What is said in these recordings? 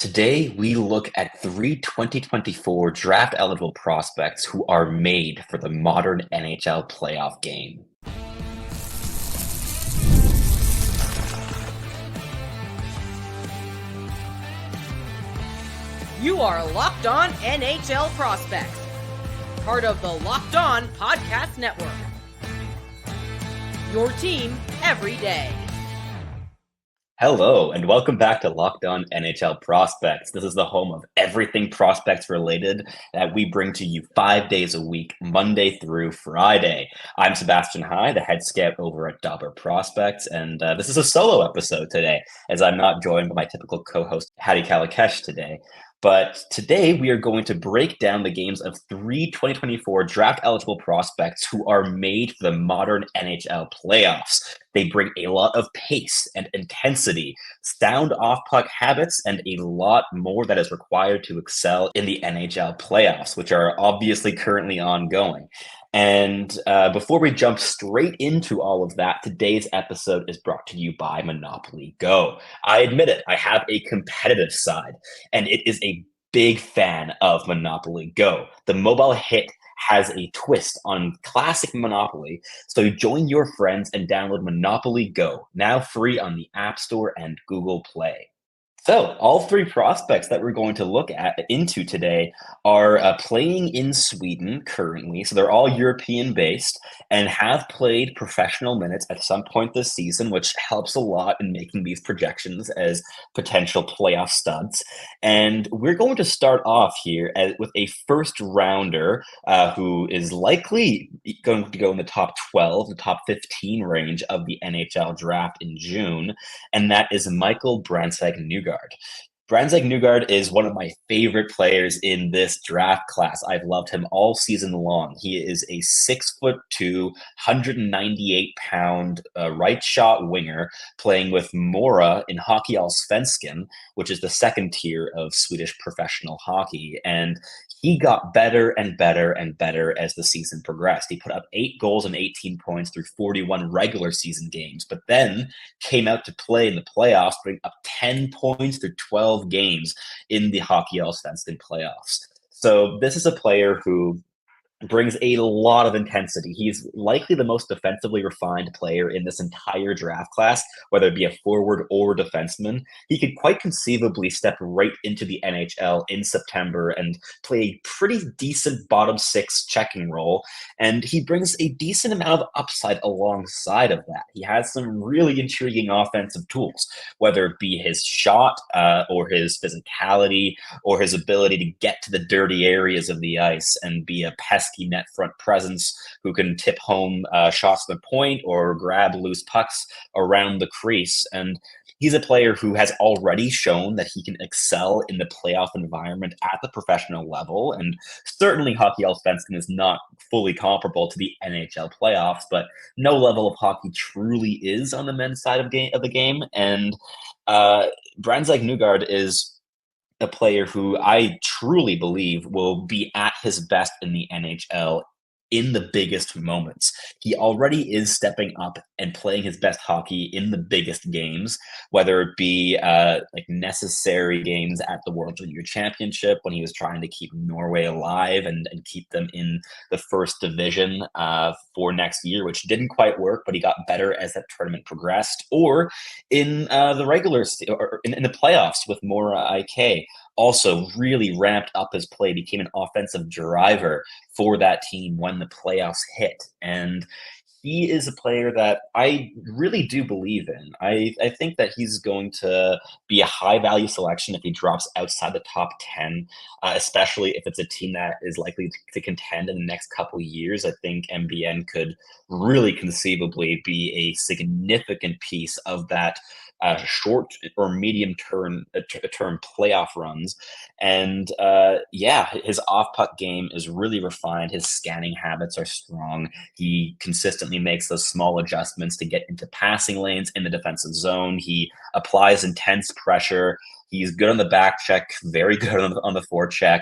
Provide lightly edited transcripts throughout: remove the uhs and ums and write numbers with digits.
Today, we look at three 2024 draft-eligible prospects who are made for the modern NHL playoff game. You are Locked On NHL Prospects, part of the Locked On Podcast Network. Your team every day. Hello, and welcome back to Locked On NHL Prospects. This is the home of everything prospects related that we bring to you 5 days a week, Monday through Friday. I'm Sebastian, the head scout over at Dobber Prospects, and this is a solo episode today, as I'm not joined by my typical co-host, Hattie Kalikesh, today. But today we are going to break down the games of three 2024 draft-eligible prospects who are made for the modern NHL playoffs. They bring a lot of pace and intensity, sound off-puck habits, and a lot more that is required to excel in the NHL playoffs, which are obviously currently ongoing. And before we jump straight into all of that, today's episode is brought to you by Monopoly Go. I admit it, I have a competitive side, and it is a big fan of Monopoly Go. The mobile hit has a twist on classic Monopoly, so join your friends and download Monopoly Go, now free on the App Store and Google Play. So all three prospects that we're going to look into today are playing in Sweden currently. So they're all European based and have played professional minutes at some point this season, which helps a lot in making these projections as potential playoff studs. And we're going to start off here with a first rounder who is likely going to go in the top 12, the top 15 range of the NHL draft in June. And that is Michael Brandsegg-Nygård. Brandsegg-Nygård is one of my favorite players in this draft class. I've loved him all season long. He is a 6'2", 198-pound right shot winger playing with Mora in Hockey Allsvenskan, which is the second tier of Swedish professional hockey. And he got better and better and better as the season progressed. He put up 8 goals and 18 points through 41 regular season games, but then came out to play in the playoffs, putting up 10 points through 12 games in the Hockey Allsvenskan playoffs. So this is a player who brings a lot of intensity. He's likely the most defensively refined player in this entire draft class, whether it be a forward or defenseman. He could quite conceivably step right into the NHL in September and play a pretty decent bottom six checking role. And he brings a decent amount of upside alongside of that. He has some really intriguing offensive tools, whether it be his shot or his physicality or his ability to get to the dirty areas of the ice and be a pesky net front presence who can tip home shots to the point or grab loose pucks around the crease. And he's a player who has already shown that he can excel in the playoff environment at the professional level. And certainly Hockey Allsvenskan is not fully comparable to the NHL playoffs, but no level of hockey truly is on the men's side of the game. And Brandsegg-Nygård is a player who I truly believe will be at his best in the NHL in the biggest moments. He already is stepping up and playing his best hockey in the biggest games, whether it be like necessary games at the World Junior Championship when he was trying to keep Norway alive and keep them in the first division for next year, which didn't quite work, but he got better as that tournament progressed, or in the regular or in the playoffs with Mora IK. Also really ramped up his play, became an offensive driver for that team when the playoffs hit. And he is a player that I really do believe in. I think that he's going to be a high-value selection if he drops outside the top 10, especially if it's a team that is likely to contend in the next couple of years. I think MBN could really conceivably be a significant piece of that short or medium term playoff runs. And his off-puck game is really refined. His scanning habits are strong. He consistently makes those small adjustments to get into passing lanes in the defensive zone. He applies intense pressure. He's good on the back check, very good on the forecheck.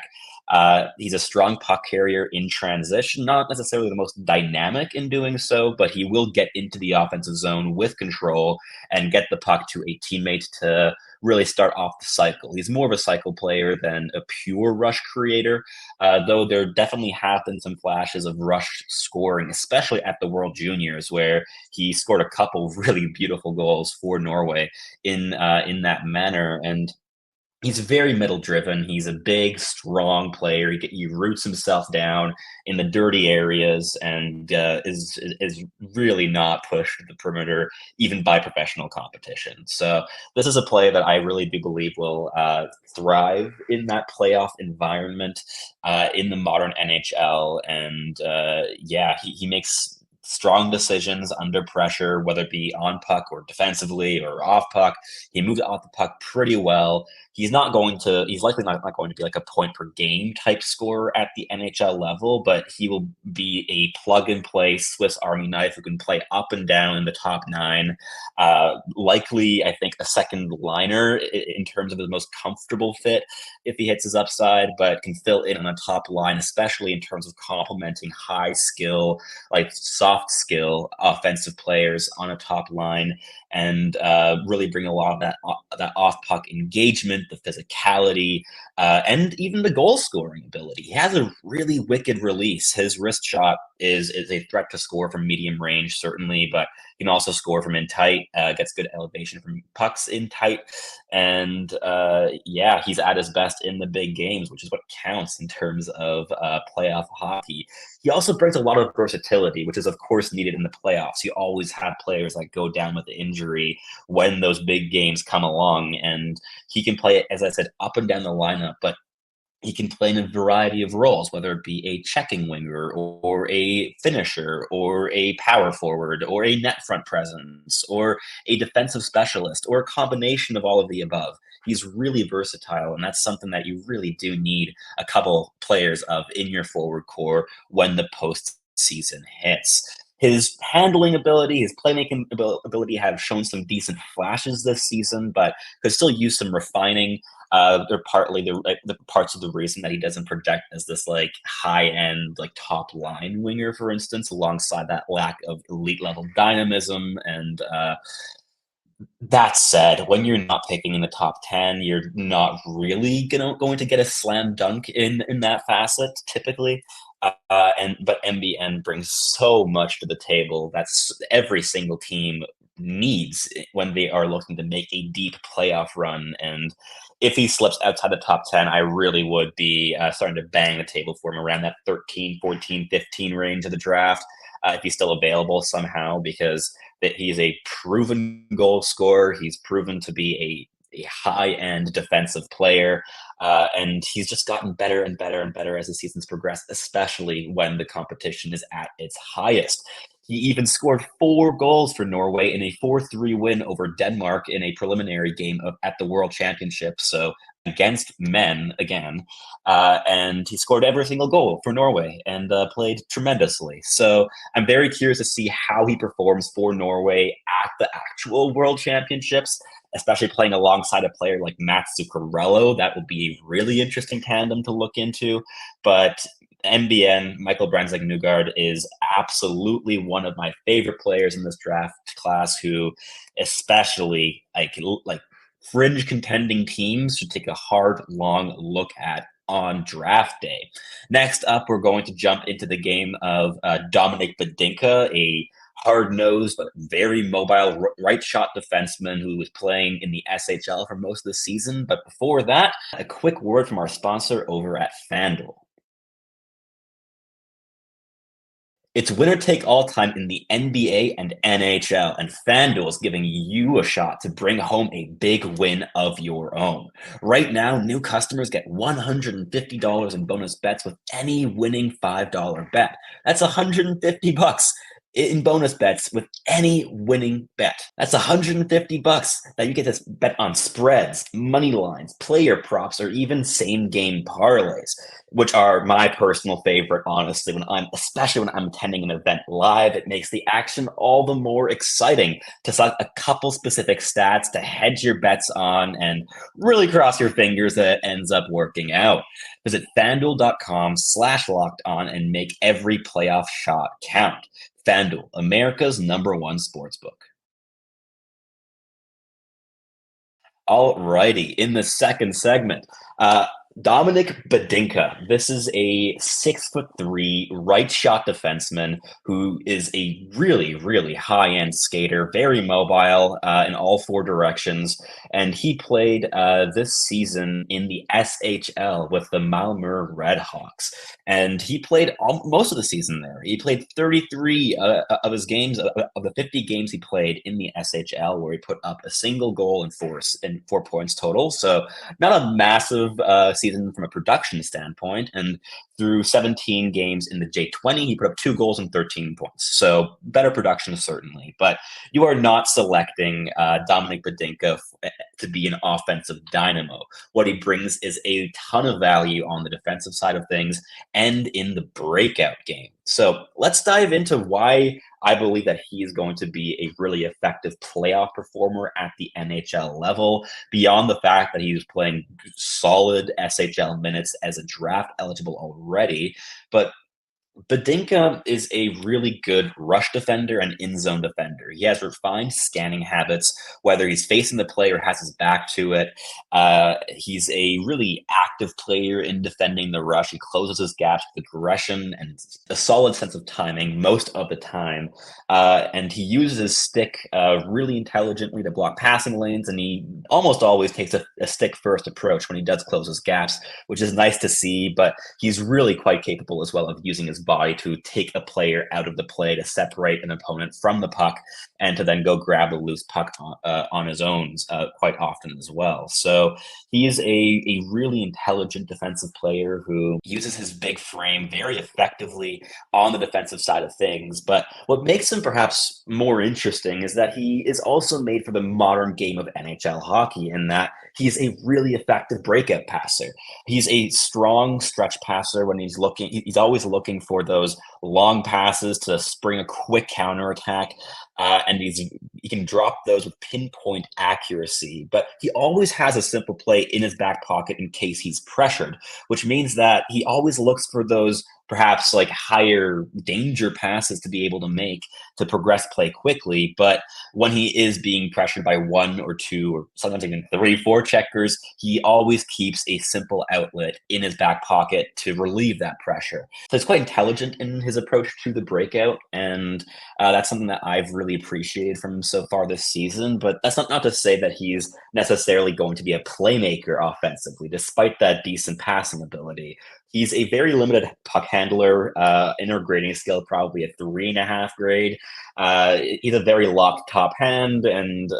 He's a strong puck carrier in transition, not necessarily the most dynamic in doing so, but he will get into the offensive zone with control and get the puck to a teammate to really start off the cycle. He's more of a cycle player than a pure rush creator, though there definitely have been some flashes of rush scoring, especially at the World Juniors, where he scored a couple really beautiful goals for Norway in that manner. And he's very middle driven. He's a big, strong player. He roots himself down in the dirty areas and is really not pushed to the perimeter, even by professional competition. So this is a play that I really do believe will thrive in that playoff environment in the modern NHL. And yeah, he makes strong decisions under pressure, whether it be on puck or defensively or off puck. He moves off the puck pretty well. He's likely not going to be like a point per game type scorer at the NHL level, but he will be a plug and play Swiss Army knife who can play up and down in the top nine. Likely, I think, a second liner in terms of the most comfortable fit if he hits his upside, but can fill in on a top line, especially in terms of complementing high skill, like soft skill offensive players on a top line, and really bring a lot of that off puck engagement, the physicality, and even the goal scoring ability. He has a really wicked release. His wrist shot is a threat to score from medium range, certainly, but he can also score from in tight, gets good elevation from pucks in tight. And yeah, he's at his best in the big games, which is what counts in terms of playoff hockey. He also brings a lot of versatility, which is, of course, needed in the playoffs. You always have players that go down with the injury when those big games come along. And he can play, as I said, up and down the lineup, but he can play in a variety of roles, whether it be a checking winger or a finisher or a power forward or a net front presence or a defensive specialist or a combination of all of the above. He's really versatile, and that's something that you really do need a couple players of in your forward core when the postseason hits. His handling ability, his playmaking ability have shown some decent flashes this season, but could still use some refining. They're partly the parts of the reason that he doesn't project as this like high end, like top line winger, for instance, alongside that lack of elite level dynamism. And that said, when you're not picking in the top 10, you're not really going to get a slam dunk in that facet typically. But MBN brings so much to the table that's every single team needs when they are looking to make a deep playoff run. And if he slips outside the top 10, I really would be starting to bang the table for him around that 13, 14, 15 range of the draft, if he's still available somehow, because he's a proven goal scorer. He's proven to be a high-end defensive player, and he's just gotten better and better and better as the season's progressed, especially when the competition is at its highest. He even scored 4 goals for Norway in a 4-3 win over Denmark in a preliminary game at the World Championship, so against men again, and he scored every single goal for Norway and played tremendously. So I'm very curious to see how he performs for Norway at the actual World Championships, especially playing alongside a player like Mats Zuccarello. That would be a really interesting tandem to look into. But MBN, Michael Brandsegg-Nygård, is absolutely one of my favorite players in this draft class, who especially like fringe contending teams should take a hard, long look at on draft day. Next up, we're going to jump into the game of Dominic Badinka, a hard-nosed but very mobile right-shot defenseman who was playing in the SHL for most of the season. But before that, a quick word from our sponsor over at FanDuel. It's winner take all time in the NBA and NHL, and FanDuel is giving you a shot to bring home a big win of your own. Right now, new customers get $150 in bonus bets with any winning $5 bet. That's $150 in bonus bets with any winning bet. That's $150 that you get to bet on spreads, money lines, player props, or even same game parlays, which are my personal favorite, honestly, especially when I'm attending an event live. It makes the action all the more exciting to select a couple specific stats to hedge your bets on and really cross your fingers that it ends up working out. Visit FanDuel.com/locked-on and make every playoff shot count. FanDuel, America's #1 sportsbook. All righty, in the second segment, Dominic Badinka. This is a 6'3" right shot defenseman who is a really, really high-end skater, very mobile in all four directions. And he played this season in the SHL with the Malmö Redhawks. And he played most of the season there. He played 33 of his games, of the 50 games he played in the SHL, where he put up a single goal and 4 points total. So not a massive season from a production standpoint. And through 17 games in the J20, he put up 2 goals and 13 points. So better production, certainly. But you are not selecting Dominic Badinka to be an offensive dynamo. What he brings is a ton of value on the defensive side of things and in the breakout game. So let's dive into why I believe that he is going to be a really effective playoff performer at the NHL level, beyond the fact that he's playing solid SHL minutes as a draft eligible already. But Badinka is a really good rush defender and in-zone defender. He has refined scanning habits, whether he's facing the play or has his back to it. He's a really active player in defending the rush. He closes his gaps with aggression and a solid sense of timing most of the time. And he uses his stick really intelligently to block passing lanes, and he almost always takes a stick-first approach when he does close his gaps, which is nice to see, but he's really quite capable as well of using his body to take a player out of the play to separate an opponent from the puck and to then go grab a loose puck on his own quite often as well. So he is a really intelligent defensive player who uses his big frame very effectively on the defensive side of things. But what makes him perhaps more interesting is that he is also made for the modern game of NHL hockey, in that he's a really effective breakout passer. He's a strong stretch passer when he's always looking for those long passes to spring a quick counterattack. And he can drop those with pinpoint accuracy, but he always has a simple play in his back pocket in case he's pressured, which means that he always looks for those perhaps like higher danger passes to be able to make to progress play quickly. But when he is being pressured by 1 or 2 or sometimes even 3, 4 checkers, he always keeps a simple outlet in his back pocket to relieve that pressure. So it's quite intelligent in his approach to the breakout, and that's something that I've really appreciated from him so far this season. But that's not to say that he's necessarily going to be a playmaker offensively, despite that decent passing ability. He's a very limited puck handler, inner grading skill, probably a 3.5 grade. He's a very locked top hand and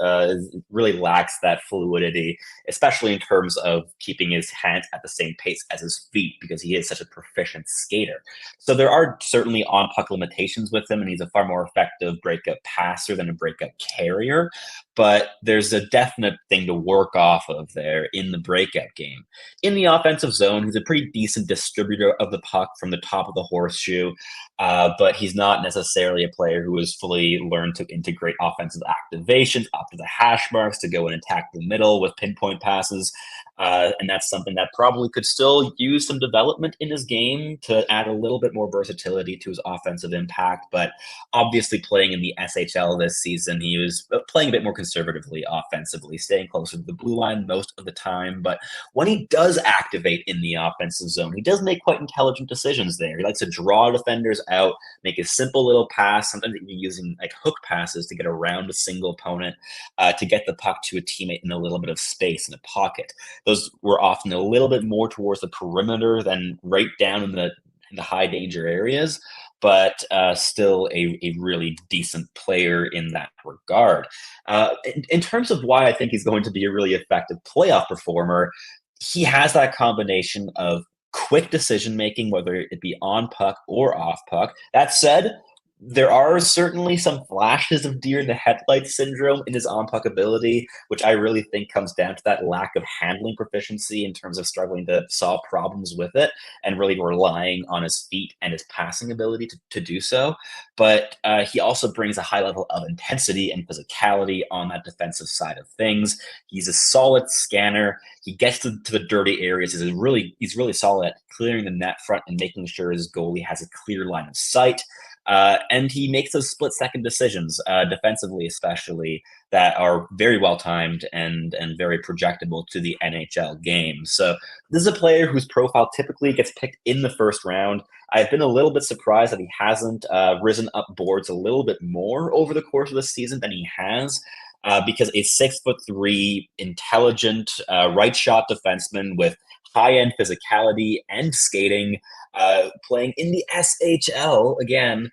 really lacks that fluidity, especially in terms of keeping his hands at the same pace as his feet, because he is such a proficient skater. So there are certainly on-puck limitations with him, and he's a far more effective breakout passer than a breakout carrier. But there's a definite thing to work off of there in the breakout game. In the offensive zone, he's a pretty decent distributor of the puck from the top of the horseshoe, but he's not necessarily a player who has fully learned to integrate offensive activations up to the hash marks to go and attack the middle with pinpoint passes. And that's something that probably could still use some development in his game to add a little bit more versatility to his offensive impact. But obviously playing in the SHL this season, he was playing a bit more conservatively offensively, staying closer to the blue line most of the time. But when he does activate in the offensive zone, he does make quite intelligent decisions there. He likes to draw defenders out, make a simple little pass, sometimes even using like hook passes to get around a single opponent to get the puck to a teammate in a little bit of space in a pocket. Those were often a little bit more towards the perimeter than right down in the high danger areas, but still a really decent player in that regard. In terms of why I think he's going to be a really effective playoff performer, he has that combination of quick decision making, whether it be on puck or off puck. That said, There are certainly some flashes of deer in the headlights syndrome in his on-puck ability, which I really think comes down to that lack of handling proficiency in terms of struggling to solve problems with it and really relying on his feet and his passing ability to do so. But he also brings a high level of intensity and physicality on that defensive side of things. He's a solid scanner. He gets to the dirty areas. He's really solid at clearing the net front and making sure his goalie has a clear line of sight. And he makes those split-second decisions, defensively especially, that are very well-timed and very projectable to the NHL game. So this is a player whose profile typically gets picked in the first round. I've been a little bit surprised that he hasn't risen up boards a little bit more over the course of the season than he has. Because a 6'3", intelligent right shot defenseman with high-end physicality and skating, playing in the SHL again.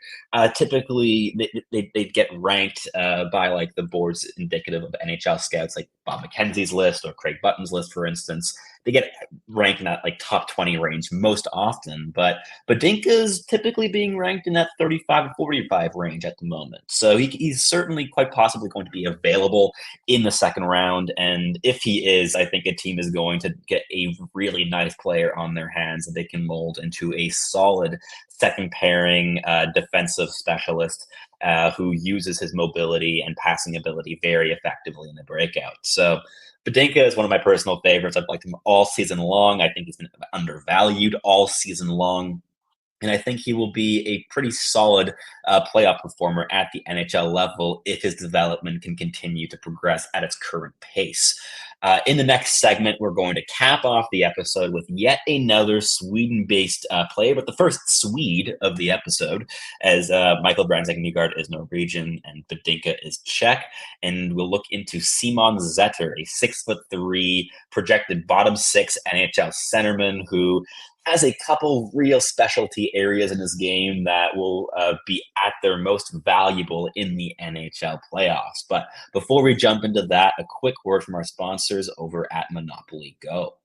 Typically, they'd get ranked by like the boards indicative of NHL scouts, like Bob McKenzie's list or Craig Button's list, for instance. They get ranked in that like top 20 range most often, but Badinka's typically being ranked in that 35 to 45 range at the moment. So he's certainly quite possibly going to be available in the second round. And if he is, I think a team is going to get a really nice player on their hands that they can mold into a solid second pairing defensive specialist who uses his mobility and passing ability very effectively in the breakout. So Badinka is one of my personal favorites. I've liked him all season long. I think he's been undervalued all season long. And I think he will be a pretty solid playoff performer at the NHL level if his development can continue to progress at its current pace. In the next segment, we're going to cap off the episode with yet another Sweden-based player, but the first Swede of the episode, as Michael Brandsegg-Nygård is Norwegian and Badinka is Czech. And we'll look into Simon Zether, a 6'3", projected bottom six NHL centerman who has a couple real specialty areas in his game that will be at their most valuable in the NHL playoffs. But before we jump into that, a quick word from our sponsors over at Monopoly Go.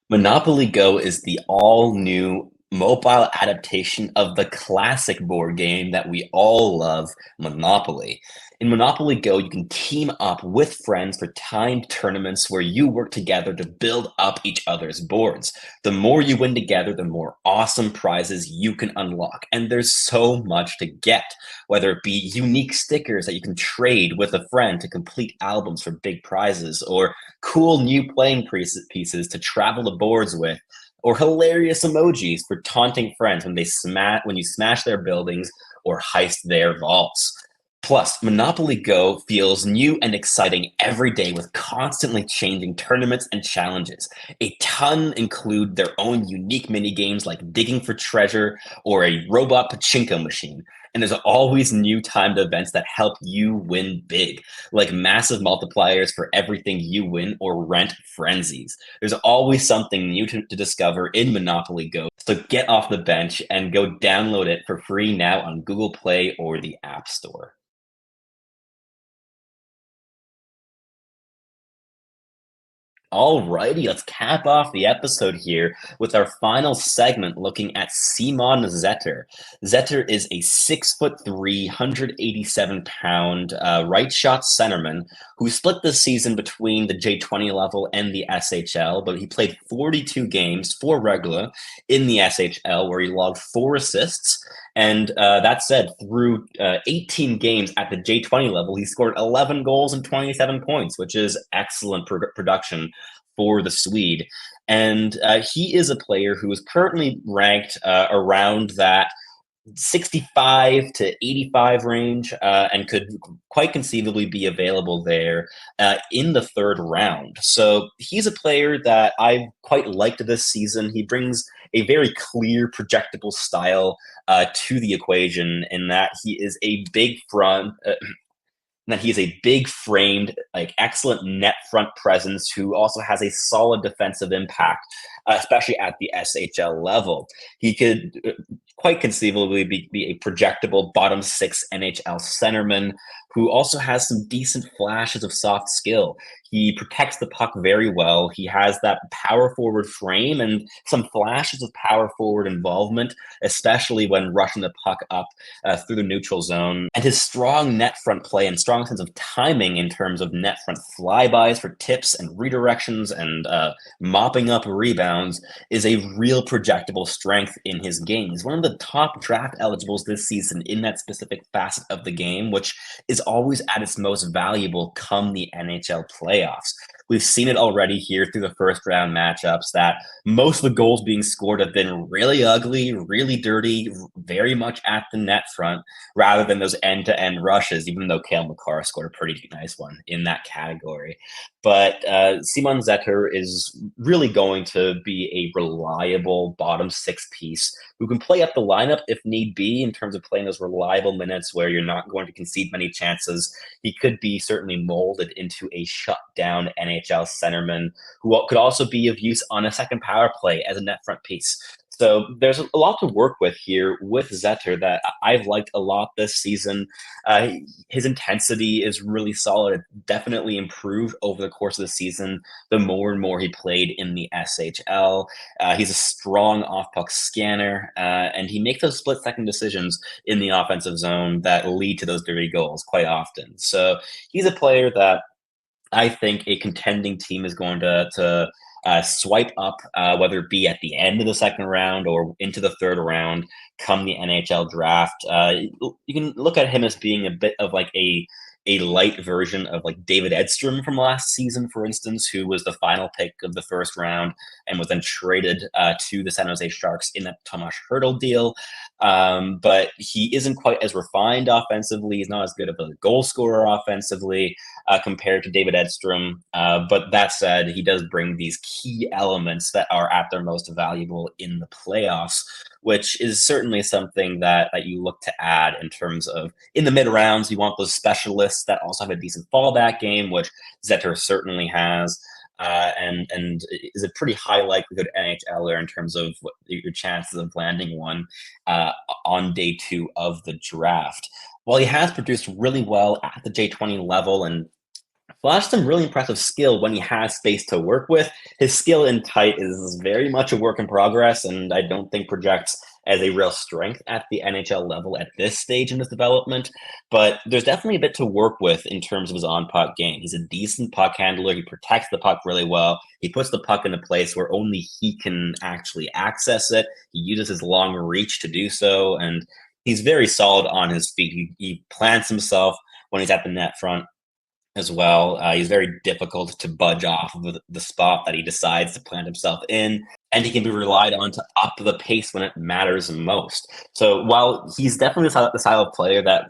Monopoly Go is the all-new mobile adaptation of the classic board game that we all love, Monopoly. In Monopoly Go, you can team up with friends for timed tournaments where you work together to build up each other's boards. The more you win together, the more awesome prizes you can unlock. And there's so much to get, whether it be unique stickers that you can trade with a friend to complete albums for big prizes, or cool new playing pieces to travel the boards with, or hilarious emojis for taunting friends when you smash their buildings or heist their vaults. Plus, Monopoly Go feels new and exciting every day with constantly changing tournaments and challenges. A ton include their own unique mini games like digging for treasure or a robot pachinko machine. And there's always new timed events that help you win big, like massive multipliers for everything you win or rent frenzies. There's always something new to discover in Monopoly Go. So get off the bench and go download it for free now on Google Play or the App Store. Alrighty, let's cap off the episode here with our final segment looking at Simon Zether. Zether is a 6'3", 187-pound right shot centerman who split the season between the J20 level and the SHL, but he played 42 games for regular in the SHL where he logged 4 assists. And that said, through 18 games at the J20 level, he scored 11 goals and 27 points, which is excellent production for the Swede. And he is a player who is currently ranked around that 65 to 85 range and could quite conceivably be available there in the third round. So he's a player that I quite liked this season. He brings a very clear projectable style to the equation in that he is a big front that he's a big framed, like excellent net front presence who also has a solid defensive impact, especially at the SHL level. He could quite conceivably be a projectable bottom six NHL centerman who also has some decent flashes of soft skill. He protects the puck very well. He has that power forward frame and some flashes of power forward involvement, especially when rushing the puck up through the neutral zone. And his strong net front play and strong sense of timing in terms of net front flybys for tips and redirections and mopping up rebounds is a real projectable strength in his game. He's one of the top draft eligibles this season in that specific facet of the game, which is always at its most valuable come the NHL playoffs. We've seen it already here through the first round matchups that most of the goals being scored have been really ugly, really dirty, very much at the net front, rather than those end-to-end rushes, even though Cale Makar scored a pretty nice one in that category. But Simon Zether is really going to be a reliable bottom six piece who can play up the lineup if need be in terms of playing those reliable minutes where you're not going to concede many chances. He could be certainly molded into a shutdown NHL centerman who could also be of use on a second power play as a net front piece. So there's a lot to work with here with Zether that I've liked a lot this season. His intensity is really solid. It definitely improved over the course of the season the more and more he played in the SHL. He's a strong off-puck scanner, and he makes those split-second decisions in the offensive zone that lead to those dirty goals quite often. So he's a player that I think a contending team is going to swipe up, whether it be at the end of the second round or into the third round, come the NHL draft. You can look at him as being a bit of like a light version of like David Edstrom from last season, for instance, who was the final pick of the first round and was then traded to the San Jose Sharks in that Tomas Hertl deal. But he isn't quite as refined offensively. He's not as good of a goal scorer offensively compared to David Edstrom. But that said, he does bring these key elements that are at their most valuable in the playoffs, which is certainly something that you look to add in terms of in the mid rounds. You want those specialists that also have a decent fallback game, which Zether certainly has. And is a pretty high likelihood NHLer in terms of your chances of landing one on day 2 of the draft. While he has produced really well at the J20 level and flashed some really impressive skill when he has space to work with, his skill in tight is very much a work in progress, and I don't think projects as a real strength at the NHL level at this stage in his development. But there's definitely a bit to work with in terms of his on-puck game. He's a decent puck handler. He protects the puck really well. He puts the puck in a place where only he can actually access it. He uses his long reach to do so, and he's very solid on his feet. He plants himself when he's at the net front as well. He's very difficult to budge off of the spot that he decides to plant himself in, and he can be relied on to up the pace when it matters most. So while he's definitely the style of player that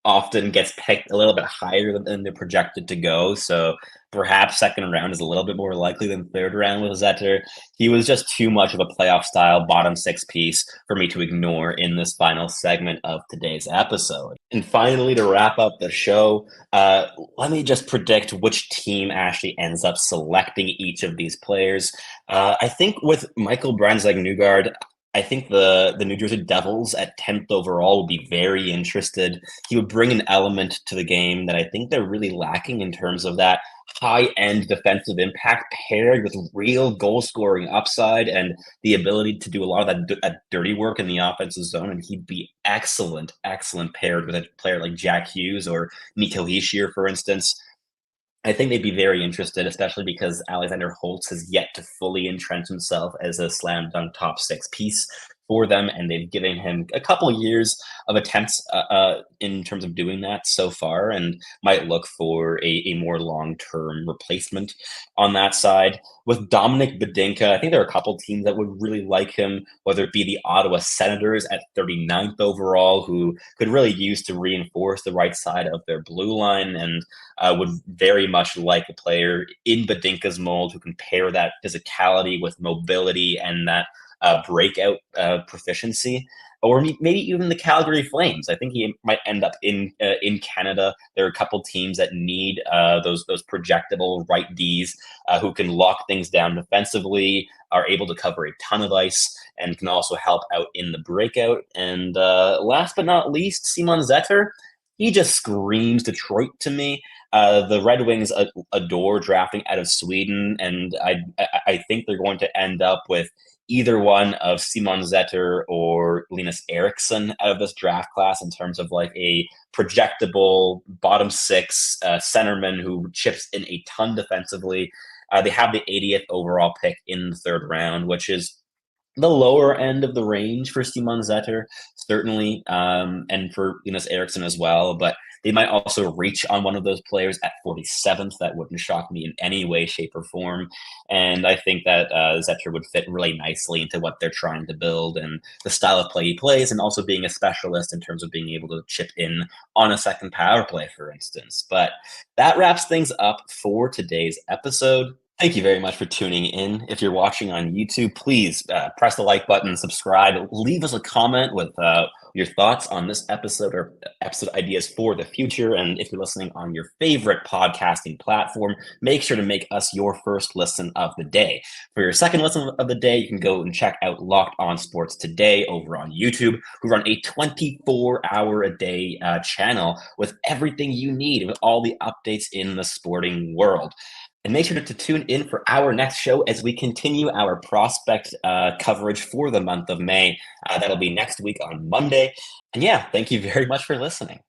often gets picked a little bit higher than they're projected to go, so perhaps second round is a little bit more likely than third round with Zether, he was just too much of a playoff style bottom six piece for me to ignore in this final segment of today's episode. And finally, to wrap up the show, let me just predict which team actually ends up selecting each of these players. I think with Michael Brandsegg-Nygård, I think the New Jersey Devils at 10th overall would be very interested. He would bring an element to the game that I think they're really lacking in terms of that high-end defensive impact paired with real goal-scoring upside and the ability to do a lot of that dirty work in the offensive zone. And he'd be excellent paired with a player like Jack Hughes or Nico Hischier, for instance. I think they'd be very interested, especially because Alexander Holtz has yet to fully entrench himself as a slam dunk top six piece for them, and they've given him a couple years of attempts in terms of doing that so far, and might look for a more long-term replacement on that side. With Dominic Badinka, I think there are a couple teams that would really like him, whether it be the Ottawa Senators at 39th overall, who could really use to reinforce the right side of their blue line, and would very much like a player in Badinka's mold who can pair that physicality with mobility and that breakout proficiency, or maybe even the Calgary Flames. I think he might end up in Canada. There are a couple teams that need those projectable right Ds who can lock things down defensively, are able to cover a ton of ice, and can also help out in the breakout. And last but not least, Simon Zether. he just screams Detroit to me. The Red Wings adore drafting out of Sweden, and I think they're going to end up with either one of Simon Zether or Linus Eriksson out of this draft class in terms of like a projectable bottom six centerman who chips in a ton defensively. They have the 80th overall pick in the third round, which is the lower end of the range for Simon Zether, certainly, and for Linus Eriksson as well. But they might also reach on one of those players at 47th. That wouldn't shock me in any way, shape, or form. And I think that Zether would fit really nicely into what they're trying to build and the style of play he plays, and also being a specialist in terms of being able to chip in on a second power play, for instance. But that wraps things up for today's episode. Thank you very much for tuning in. If you're watching on YouTube, please press the like button, subscribe, leave us a comment with your thoughts on this episode or episode ideas for the future. And if you're listening on your favorite podcasting platform, make sure to make us your first listen of the day. For your second listen of the day, you can go and check out Locked On Sports Today over on YouTube, who run a 24-hour-a-day channel with everything you need, with all the updates in the sporting world. And make sure to tune in for our next show as we continue our prospect coverage for the month of May. That'll be next week on Monday. And yeah, thank you very much for listening.